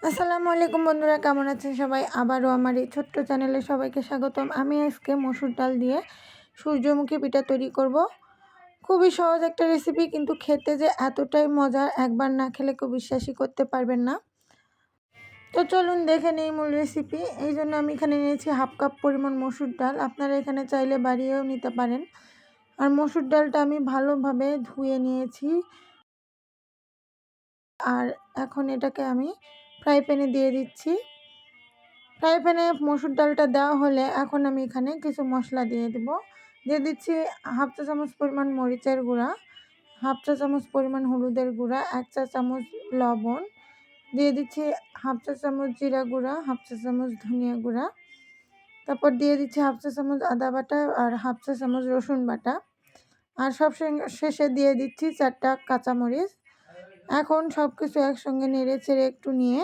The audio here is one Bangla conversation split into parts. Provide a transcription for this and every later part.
আসসালামু আলাইকুম বন্ধুরা, কেমন আছেন সবাই? আবারও আমার এই ছোট্ট চ্যানেলে সবাইকে স্বাগতম। আমি আজকে মসুর ডাল দিয়ে সূর্যমুখী পিঠা তৈরি করব। খুবই সহজ একটা রেসিপি, কিন্তু খেতে যে এতটাই মজা, একবার না খেলে কেউ বিশ্বাসই করতে পারবেন না। তো চলুন দেখে নেই মূল রেসিপি। এই জন্য আমি এখানে নিয়েছি হাফ কাপ পরিমাণ মসুর ডাল। আপনারা এখানে চাইলে বাড়িয়েও নিতে পারেন। আর মসুর ডালটা আমি ভালোভাবে ধুয়ে নিয়েছি। আর এখন এটাকে আমি ফ্রাই প্যানে দিয়ে দিচ্ছি। ফ্রাই প্যানে মসুর ডালটা দেওয়া হলে এখন আমি এখানে কিছু মশলা দিয়ে দিচ্ছি হাফ চা চামচ পরিমাণ মরিচের গুঁড়া, হাফ চা চামচ পরিমাণ হলুদের গুঁড়া, 1 চা চামচ লবণ দিয়ে দিচ্ছি, হাফ চা চামচ জিরা গুঁড়া, হাফ চা চামচ ধনিয়া গুঁড়া, তারপর দিয়ে দিচ্ছি হাফ চা চামচ আদা বাটা আর হাফ চা চামচ রসুন বাটা, আর সব শেষে দিয়ে দিচ্ছি 4টা কাঁচামরিচ। এখন সব কিছু একসঙ্গে নেড়ে চেড়ে একটু নিয়ে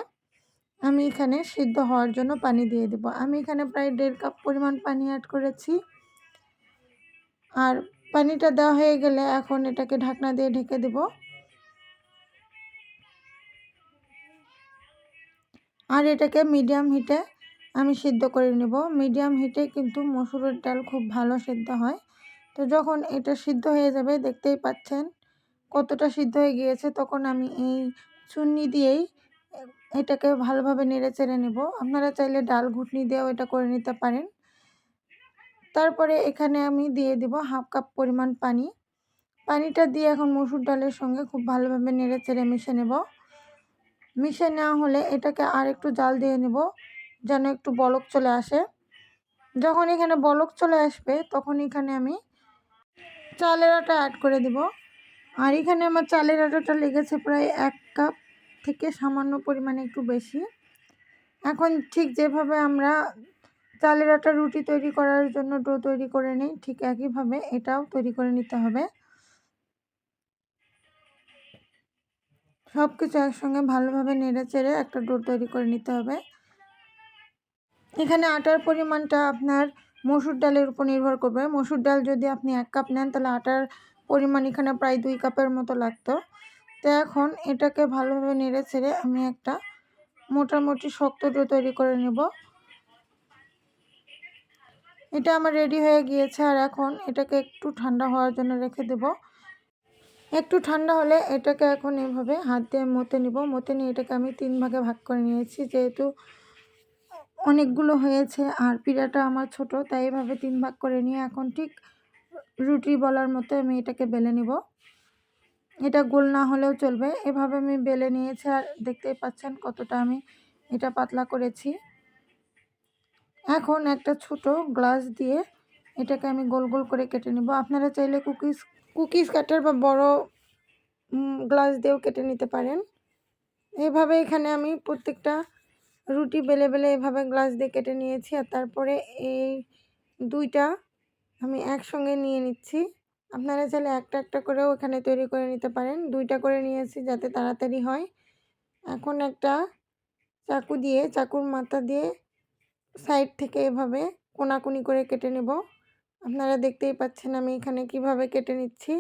আমি এখানে সিদ্ধ হওয়ার জন্য পানি দিয়ে দেব। আমি এখানে প্রায় 1.5 কাপ পরিমাণ পানি অ্যাড করেছি। আর পানিটা দেওয়া হয়ে গেলে এখন এটাকে ঢাকনা দিয়ে ঢেকে দেব। আর এটাকে মিডিয়াম হিটে আমি সিদ্ধ করে নেব। মিডিয়াম হিটে কিন্তু মসুরের ডাল খুব ভালো সিদ্ধ হয়। তো যখন এটা সিদ্ধ হয়ে যাবে, দেখতেই পাচ্ছেন কতটা সিদ্ধ হয়ে গিয়েছে, তখন আমি এই চুন্নি দিয়েই এটাকে ভালোভাবে নেড়ে চেড়ে নেব। আপনারা চাইলে ডাল ঘুটনি দিয়েও এটা করে নিতে পারেন। তারপরে এখানে আমি দিয়ে দেব হাফ কাপ পরিমাণ পানি। পানিটা দিয়ে এখন মসুর ডালের সঙ্গে খুব ভালোভাবে নেড়ে চেড়ে মিশে নেব। মিশে নেওয়া হলে এটাকে আর একটু জাল দিয়ে নেব, যেন একটু বলক চলে আসে। যখন এখানে বলক চলে আসবে, তখন এখানে আমি চালের আটা অ্যাড করে দেব। আর এখানে আমার চালের আটাটা লেগেছে প্রায় 1 কাপ থেকে সামান্য পরিমাণে একটু বেশি। এখন ঠিক যেভাবে আমরা চালের আটা রুটি তৈরি করার জন্য ডো তৈরি করে নিই, ঠিক একইভাবে এটাও তৈরি করে নিতে হবে। সব কিছু একসঙ্গে ভালোভাবে নেড়ে চেড়ে একটা ডো তৈরি করে নিতে হবে। এখানে আটার পরিমাণটা আপনার মসুর ডালের উপর নির্ভর করবে। মসুর ডাল যদি আপনি 1 কাপ নেন, তাহলে আটার পরিমাণ এখানে প্রায় 2 কাপের মতো লাগতো। তো এখন এটাকে ভালোভাবে নেড়ে চেড়ে আমি একটা মোটামুটি শক্ত ডো তৈরি করে নেব। এটা আমার রেডি হয়ে গিয়েছে। আর এখন এটাকে একটু ঠান্ডা হওয়ার জন্য রেখে দেব। একটু ঠান্ডা হলে এটাকে এখন এভাবে হাত দিয়ে মতে নিব। মতে নিয়ে এটাকে আমি 3 ভাগে ভাগ করে নিয়েছি, যেহেতু অনেকগুলো হয়েছে আর পিঠাটা আমার ছোট, তাই এভাবে 3 ভাগ করে নিয়ে এখন ঠিক রুটি বলার মতো আমি এটাকে বেলে নিব। এটা গোল না হলেও চলবে, এভাবে আমি বেলে নিয়েছি। আর দেখতেই পাচ্ছেন কতটা আমি এটা পাতলা করেছি। এখন একটা ছোট গ্লাস দিয়ে এটাকে আমি গোল গোল করে কেটে নেব। আপনারা চাইলে কুকিজ কাটার বা বড় গ্লাস দিয়েও কেটে নিতে পারেন। এইভাবে এখানে আমি প্রত্যেকটা রুটি বেলে বেলে এভাবে গ্লাস দিয়ে কেটে নিয়েছি। আর তারপরে এই 2টা আমি একসঙ্গে নিয়ে নিচ্ছি। আপনারা চাইলে একটা একটা করেও এখানে তৈরি করে নিতে পারেন। 2টা করে নিয়েছি যাতে তাড়াতাড়ি হয়। এখন একটা চাকু দিয়ে, চাকুর মাথা দিয়ে সাইড থেকে এভাবে কোনাকুনি করে কেটে নেব। আপনারা দেখতেই পাচ্ছেন আমি এখানে কিভাবে কেটে নিচ্ছি।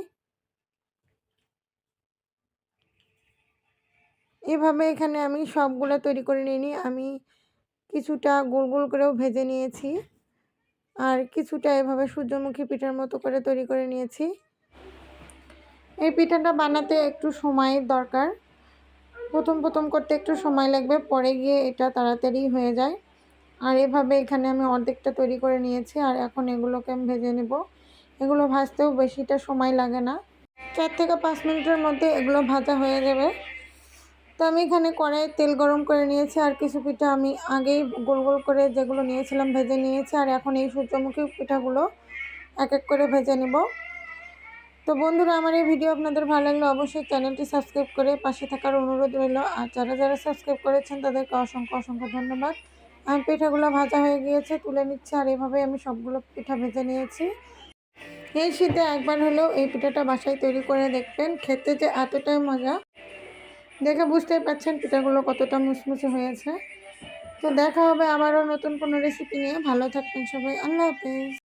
এভাবে এখানে আমি সবগুলো তৈরি করে নিই। আমি কিছুটা গোল গোল করেও ভেজে নিয়েছি, আর কিছুটা এভাবে সূর্যমুখী পিঠার মতো করে তৈরি করে নিয়েছি। এই পিঠাটা বানাতে একটু সময়ের দরকার। প্রথম করতে একটু সময় লাগবে, পরে গিয়ে এটা তাড়াতাড়ি হয়ে যায়। আর এভাবে এখানে আমি অর্ধেকটা তৈরি করে নিয়েছি। আর এখন এগুলোকে আমি ভেজে নেব। এগুলো ভাজতেও বেশিটা সময় লাগে না, 4 থেকে 5 মিনিটের মধ্যে এগুলো ভাজা হয়ে যাবে। তো আমি এখানে কড়াইয়ে তেল গরম করে নিয়েছি। আর কিছু পিঠা আমি আগেই গোল গোল করে যেগুলো নিয়েছিলাম ভেজে নিয়েছি। আর এখন এই সূর্যমুখী পিঠাগুলো এক এক করে ভেজে নেব। তো বন্ধুরা, আমার এই ভিডিও আপনাদের ভালো লাগলে অবশ্যই চ্যানেলটি সাবস্ক্রাইব করে পাশে থাকার অনুরোধ রইল। আর যারা সাবস্ক্রাইব করেছেন তাদেরকে অসংখ্য ধন্যবাদ। আমার পিঠাগুলো ভাজা হয়ে গিয়েছে, তুলে নিচ্ছি। আর এভাবে আমি সবগুলো পিঠা ভেজে নিয়েছি। এই শীতে একবার হলেও এই পিঠাটা বাসায় তৈরি করে দেখবেন, খেতে যে এতটাই মজা। দেখে বুঝতেই পারছেন পিঠাগুলো কতটা মুচমুচে হয়েছে। তো দেখা হবে আবারও নতুন কোনো রেসিপি নিয়ে। ভালো থাকবেন সবাই। আল্লাহ হাফেজ।